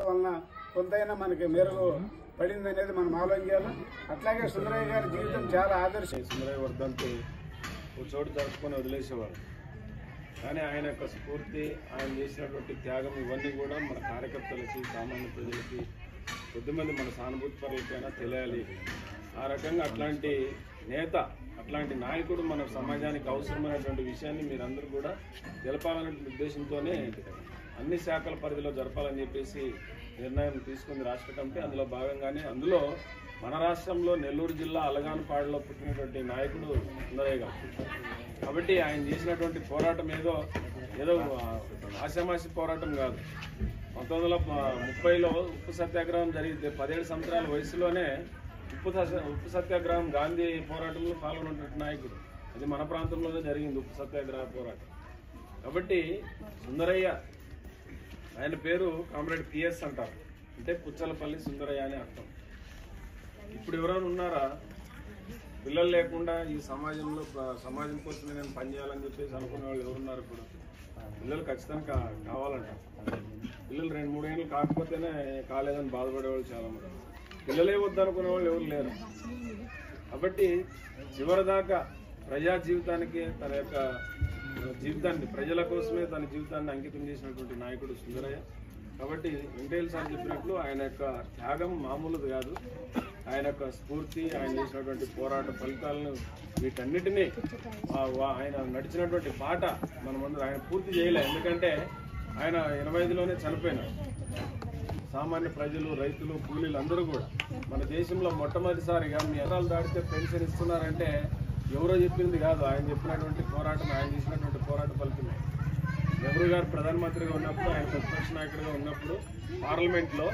వలన కొంతైనా మనకి మెరుగు పడింది అనేది మనం ఆలోచించాలి. అట్లాగే సుందరయ్య గారి జీవితం చాలా ఆదర్శం. సుందరయ్య వర్ధంతి ఒక చోటు జరుపుకొని వదిలేసేవారు, కానీ ఆయన యొక్క స్ఫూర్తి, ఆయన చేసినటువంటి త్యాగం ఇవన్నీ కూడా మన కార్యకర్తలకి, సామాన్య ప్రజలకి, కొద్దిమంది మన సానుభూతి పరులకైనా తెలియాలి. ఆ రకంగా అట్లాంటి నేత, అట్లాంటి నాయకుడు మన సమాజానికి అవసరమైనటువంటి విషయాన్ని మీరందరూ కూడా తెలపాలనే ఉద్దేశంతోనే అన్ని శాఖల పరిధిలో జరపాలని చెప్పేసి నిర్ణయం తీసుకుంది రాష్ట్ర కమిటీ. అందులో భాగంగానే అందులో మన రాష్ట్రంలో నెల్లూరు జిల్లా అలగానపాడులో పుట్టినటువంటి నాయకుడు సుందరయ్య గారు. కాబట్టి ఆయన చేసినటువంటి పోరాటం ఏదో ఆశామాషి పోరాటం కాదు. 1930లో ఉప్పు సత్యాగ్రహం జరిగితే 17 సంవత్సరాల వయసులోనే ఉప్పు సత్యాగ్రహం గాంధీ పోరాటంలో పాల్గొన్నటువంటి నాయకుడు. అది మన ప్రాంతంలోనే జరిగింది ఉప్పు సత్యాగ్రహ పోరాటం. కాబట్టి సుందరయ్య, ఆయన పేరు కామ్రేడ్ పిఎస్ అంటారు, అంటే పుచ్చలపల్లి సుందరయ్య అని అర్థం. ఇప్పుడు ఎవరైనా ఉన్నారా పిల్లలు లేకుండా ఈ సమాజం కోసమే నేను పనిచేయాలని చెప్పేసి అనుకునే వాళ్ళు ఎవరున్నారు? ఇప్పుడు పిల్లలు ఖచ్చితంగా కావాలంట. పిల్లలు 2-3 ఏళ్ళు కాకపోతేనే కాలేదని బాధపడేవాళ్ళు చాలామంది. పిల్లలే వద్దనుకునే వాళ్ళు ఎవరు లేరు. కాబట్టి చివరిదాకా ప్రజా జీవితానికి తన యొక్క జీవితాన్ని, ప్రజల కోసమే తన జీవితాన్ని అంకితం చేసినటువంటి నాయకుడు సుందరయ్య. కాబట్టి వెంకటేశ్వర సార్ చెప్పినట్లు ఆయన యొక్క త్యాగం మామూలుది కాదు. ఆయన యొక్క స్ఫూర్తి, ఆయన చేసినటువంటి పోరాట ఫలితాలను, వీటన్నిటినీ ఆయన నడిచినటువంటి బాట మనమందరం ఆయన పూర్తి చేయలే. ఎందుకంటే ఆయన 85లోనే చనిపోయినారు. సామాన్య ప్రజలు, రైతులు, కూలీలు అందరూ కూడా మన దేశంలో మొట్టమొదటిసారిగా మీ ఎకరాలు దాటితే పెన్షన్ ఇస్తున్నారంటే ఎవరో చెప్పింది కాదు, ఆయన చెప్పినటువంటి పోరాటం, ఆయన చేసినటువంటి పోరాట ఫలితమే. నెహ్రూ గారు ప్రధానమంత్రిగా ఉన్నప్పుడు, ఆయన ప్రతిపక్ష నాయకుడిగా ఉన్నప్పుడు పార్లమెంట్లో,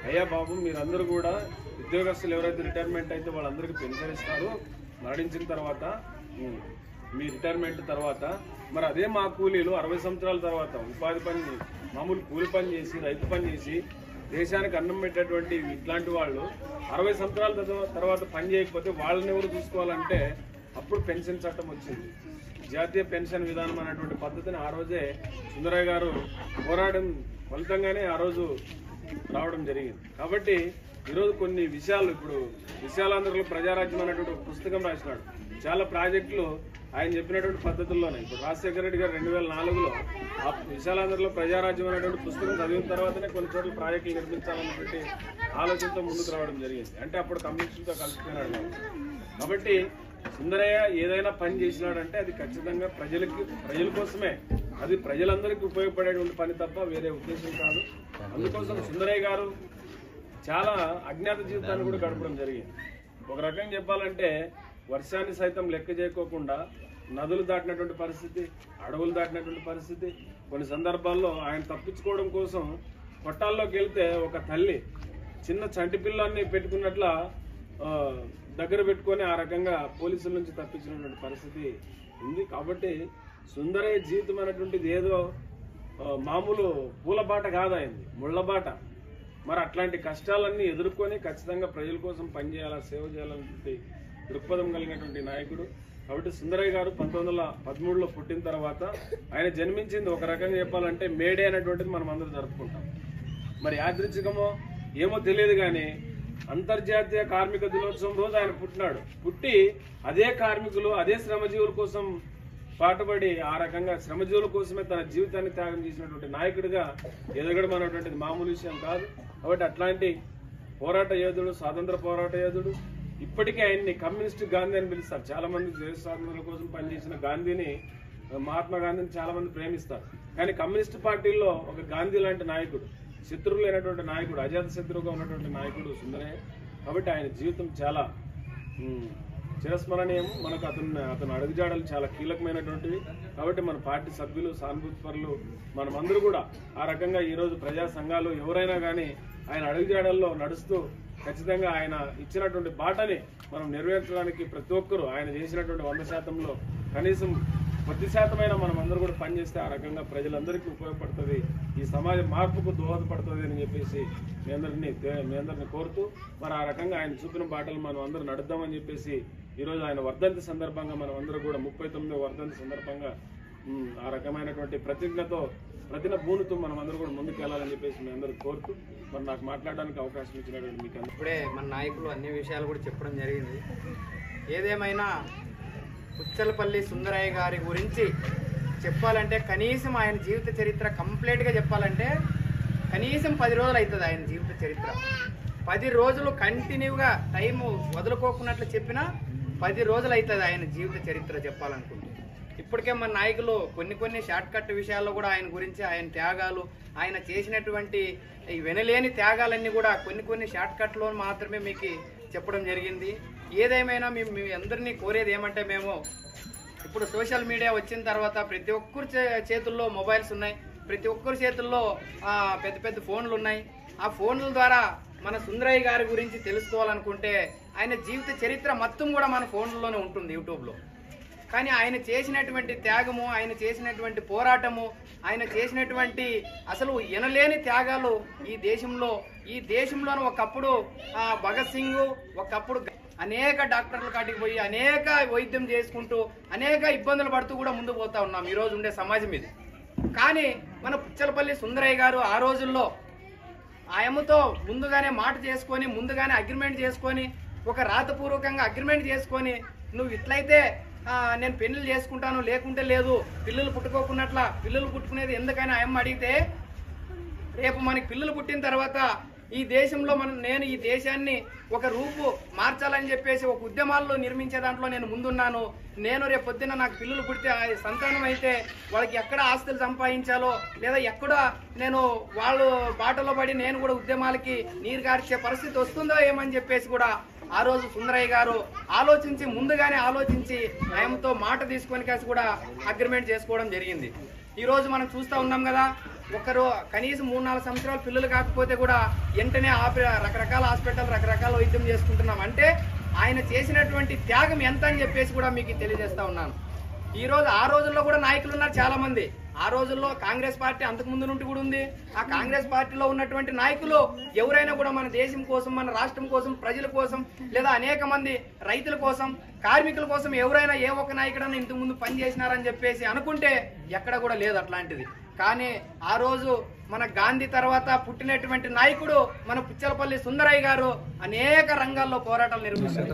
అయ్యా బాబు మీరందరూ కూడా ఉద్యోగస్తులు ఎవరైతే రిటైర్మెంట్ అయితే వాళ్ళందరికీ పెన్షన్ ఇస్తారు, మరణించిన తర్వాత మీ రిటైర్మెంట్ తర్వాత మరి అదే మా కూలీలు 60 సంవత్సరాల తర్వాత ఉపాధి పని, మామూలు కూలి పని చేసి, రైతు పని చేసి దేశానికి అన్నం పెట్టేటువంటి ఇట్లాంటి వాళ్ళు 60 సంవత్సరాల తర్వాత పని చేయకపోతే వాళ్ళని ఎవరు చూసుకోవాలంటే అప్పుడు పెన్షన్ చట్టం వచ్చింది. జాతీయ పెన్షన్ విధానం అనేటువంటి పద్ధతిని ఆ రోజే సుందరయ్య గారు పోరాటం ఫలితంగానే ఆ రోజు రావడం జరిగింది. కాబట్టి ఈరోజు కొన్ని విషయాలు, ఇప్పుడు విశాలాంధ్రలో ప్రజారాజ్యం అనేటువంటి ఒక పుస్తకం రాసినాడు. చాలా ప్రాజెక్టులు ఆయన చెప్పినటువంటి పద్ధతుల్లోనే. ఇప్పుడు రాజశేఖర రెడ్డి గారు 2004లో ఆ విశాలాంధ్రలో ప్రజారాజ్యం అనేటువంటి పుస్తకం చదివిన తర్వాతనే కొన్ని చోట్ల ప్రాజెక్టులు నిర్మించాలన్నటువంటి ఆలోచనతో ముందుకు రావడం జరిగింది. అంటే అప్పుడు కమ్యూనిస్టులతో కలిసిపోయినాడు. కాబట్టి సుందరయ్య ఏదైనా పని చేసినాడంటే అది ఖచ్చితంగా ప్రజల కోసమే, అది ప్రజలందరికీ ఉపయోగపడేటువంటి పని తప్ప వేరే ఉద్దేశం కాదు. అందుకోసం సుందరయ్య గారు చాలా అజ్ఞాత జీవితాన్ని కూడా గడపడం జరిగింది. ఒక రకంగా చెప్పాలంటే వర్షాన్ని సైతం లెక్క చేయకోకుండా నదులు దాటినటువంటి పరిస్థితి, అడవులు దాటినటువంటి పరిస్థితి. కొన్ని సందర్భాల్లో ఆయన తప్పించుకోవడం కోసం కొట్టాల్లోకి వెళ్తే ఒక తల్లి చిన్న చంటి పిల్లాన్ని పెట్టుకున్నట్ల దగ్గర పెట్టుకొని ఆ రకంగా పోలీసుల నుంచి తప్పించినటువంటి పరిస్థితి ఉంది. కాబట్టి సుందరయ్య జీవితం అనేటువంటిది ఏదో మామూలు పూలబాట కాదైంది, ముళ్లబాట. మరి అట్లాంటి కష్టాలన్నీ ఎదుర్కొని ఖచ్చితంగా ప్రజల కోసం పనిచేయాలా, సేవ చేయాలనేటువంటి దృక్పథం కలిగినటువంటి నాయకుడు. కాబట్టి సుందరయ్య గారు 1913లో పుట్టిన తర్వాత ఆయన జన్మించింది ఒక రకంగా చెప్పాలంటే మేడే అనేటువంటిది మనం అందరూ జరుపుకుంటాం. మరి యాదృచ్ఛికమో ఏమో తెలియదు కానీ అంతర్జాతీయ కార్మిక దినోత్సవం రోజు ఆయన పుట్టినాడు. పుట్టి అదే కార్మికులు, అదే శ్రమజీవుల కోసం పాటుపడి ఆ రకంగా శ్రమజీవుల కోసమే తన జీవితాన్ని త్యాగం చేసినటువంటి నాయకుడిగా ఎదగడం అనేటువంటిది మామూలు విషయం కాదు. కాబట్టి అట్లాంటి పోరాట యోధుడు, స్వాతంత్ర పోరాట యోధుడు. ఇప్పటికే ఆయన్ని కమ్యూనిస్ట్ గాంధీ అని పిలుస్తారు. చాలా మంది దేశ స్వాతంత్రం కోసం పనిచేసిన గాంధీని, మహాత్మా గాంధీని చాలా మంది ప్రేమిస్తారు. కానీ కమ్యూనిస్ట్ పార్టీల్లో ఒక గాంధీ లాంటి నాయకుడు, శత్రువు లేనటువంటి నాయకుడు, అజాత శత్రువుగా ఉన్నటువంటి నాయకుడు సుందరయ్య. కాబట్టి ఆయన జీవితం చాలా చిరస్మరణీయం. మనకు అతను అడుగుజాడలు చాలా కీలకమైనటువంటివి. కాబట్టి మన పార్టీ సభ్యులు, సానుభూతి పరులు, మనమందరూ కూడా ఆ రకంగా ఈరోజు ప్రజా సంఘాలు ఎవరైనా కానీ ఆయన అడుగుజాడల్లో నడుస్తూ ఖచ్చితంగా ఆయన ఇచ్చినటువంటి బాటని మనం నెరవేర్చడానికి ప్రతి ఒక్కరూ ఆయన చేసినటువంటి 100%లో కనీసం 10% మనం అందరూ కూడా పనిచేస్తే ఆ రకంగా ప్రజలందరికీ ఉపయోగపడుతుంది, ఈ సమాజ మార్పుకు దోహదపడుతుంది అని చెప్పేసి మీ అందరినీ కోరుతూ మరి ఆ రకంగా ఆయన చూపిన బాటలు మనం అందరూ నడుద్దామని చెప్పేసి ఈరోజు ఆయన వర్ధంతి సందర్భంగా మనం అందరూ కూడా 39వ వర్ధంతి సందర్భంగా ఆ రకమైనటువంటి ప్రతిభూనుతో మనం అందరూ కూడా ముందుకు వెళ్ళాలని చెప్పేసి మీ అందరూ కోరుతూ మరి నాకు మాట్లాడడానికి అవకాశం ఇచ్చినటువంటి మీకు ఇప్పుడే మన నాయకులు అన్ని విషయాలు కూడా చెప్పడం జరిగింది. ఏదేమైనా పుచ్చలపల్లి సుందరయ్య గారి గురించి చెప్పాలంటే కనీసం ఆయన జీవిత చరిత్ర కంప్లీట్గా చెప్పాలంటే కనీసం 10 రోజులు అవుతుంది. ఆయన జీవిత చరిత్ర 10 రోజులు కంటిన్యూగా టైము వదులుకోకున్నట్లు చెప్పినా 10 రోజులు అవుతుంది ఆయన జీవిత చరిత్ర చెప్పాలనుకుంటే. ఇప్పటికే మన నాయకులు కొన్ని షార్ట్ కట్ విషయాల్లో కూడా ఆయన గురించి, ఆయన త్యాగాలు, ఆయన చేసినటువంటి ఈ వినలేని త్యాగాలన్నీ కూడా కొన్ని షార్ట్ కట్లో మాత్రమే మీకు చెప్పడం జరిగింది. ఏదేమైనా మీ అందరినీ కోరేది ఏమంటే, మేము ఇప్పుడు సోషల్ మీడియా వచ్చిన తర్వాత ప్రతి ఒక్కరి చేతుల్లో మొబైల్స్ ఉన్నాయి, ప్రతి ఒక్కరి చేతుల్లో పెద్ద ఫోన్లు ఉన్నాయి. ఆ ఫోన్ల ద్వారా మన సుందరయ్య గారి గురించి తెలుసుకోవాలనుకుంటే ఆయన జీవిత చరిత్ర మొత్తం కూడా మన ఫోన్లలోనే ఉంటుంది, యూట్యూబ్లో. కానీ ఆయన చేసినటువంటి త్యాగము, ఆయన చేసినటువంటి పోరాటము, ఆయన చేసినటువంటి అసలు ఎనలేని త్యాగాలు ఈ దేశంలోనే ఒకప్పుడు భగత్ సింగ్, ఒకప్పుడు అనేక డాక్టర్ల కాటికి పోయి అనేక వైద్యం చేసుకుంటూ అనేక ఇబ్బందులు పడుతూ కూడా ముందుకు పోతా ఉన్నాం ఈరోజు ఉండే సమాజం ఇది. కానీ మన పుచ్చలపల్లి సుందరయ్య గారు ఆ రోజుల్లో ఆయమ్మతో ముందుగానే మాట చేసుకొని, ముందుగానే అగ్రిమెంట్ చేసుకొని, ఒక రాతపూర్వకంగా అగ్రిమెంట్ చేసుకొని, నువ్వు ఇట్లయితే నేను పెళ్లిళ్ళు చేసుకుంటాను, లేకుంటే లేదు, పిల్లలు పిల్లలు పుట్టుకునేది ఎందుకని ఆయమ్మ అడిగితే, రేపు మనకి పిల్లలు పుట్టిన తర్వాత ఈ దేశంలో నేను ఈ దేశాన్ని ఒక రూపు మార్చాలని చెప్పేసి ఒక ఉద్యమాల్లో నిర్మించే దాంట్లో నేను ముందున్నాను. నేను రేపు పొద్దున్న నాకు పిల్లలు పుడితే సంతానం అయితే వాళ్ళకి ఎక్కడ ఆస్తులు సంపాదించాలో, లేదా ఎక్కడ నేను వాళ్ళు బాటలో పడి నేను కూడా ఉద్యమాలకి నీరు గార్చే పరిస్థితి వస్తుందో ఏమని చెప్పేసి కూడా ఆ రోజు సుందరయ్య గారు ముందుగానే ఆలోచించి ఆయనతో మాట తీసుకొని కాసి కూడా అగ్రిమెంట్ చేసుకోవడం జరిగింది. ఈ రోజు మనం చూస్తూ ఉన్నాం కదా, ఒకరు కనీసం 3-4 సంవత్సరాలు పిల్లలు కాకపోతే కూడా వెంటనే రకరకాల హాస్పిటల్ రకరకాల వైద్యం చేసుకుంటున్నాం. అంటే ఆయన చేసినటువంటి త్యాగం ఎంత అని చెప్పేసి కూడా మీకు తెలియజేస్తా ఉన్నాను. ఆ రోజుల్లో కూడా నాయకులు ఉన్నారు చాలా మంది. ఆ రోజుల్లో కాంగ్రెస్ పార్టీ అంతకు ముందు నుండి కూడా ఉంది. ఆ కాంగ్రెస్ పార్టీలో ఉన్నటువంటి నాయకులు ఎవరైనా కూడా మన దేశం కోసం, మన రాష్ట్రం కోసం, ప్రజల కోసం, లేదా అనేక మంది రైతుల కోసం, కార్మికుల కోసం ఎవరైనా ఏ ఒక్క నాయకుడన్నా ఇంతకు ముందు పని చేసినారని చెప్పేసి అనుకుంటే ఎక్కడ కూడా లేదు అట్లాంటిది. కానీ ఆ రోజు మన గాంధీ తర్వాత పుట్టినటువంటి నాయకుడు మన పుచ్చలపల్లి సుందరయ్య గారు అనేక రంగాల్లో పోరాటాలు నిర్వహించారు.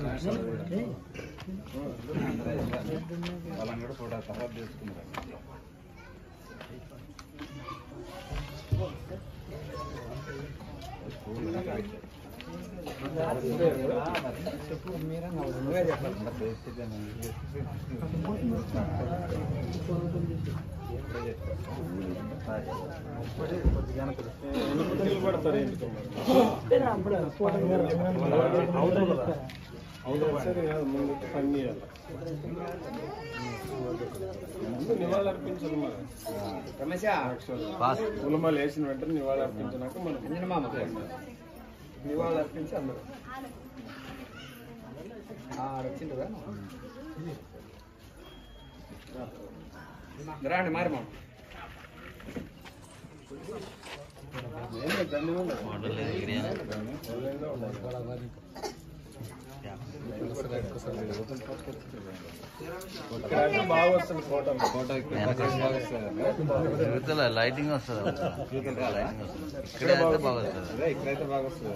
నివాళులర్పించాలి. ఉలమాలు వేసిన వెంటనే నివాళులర్పించినాక మనం నివాళులర్పించి అందరూ రండి మరి మా బాగా వస్తుంది ఫోటో లైటింగ్ వస్తుంది, ఇక్కడైతే బాగా వస్తుంది.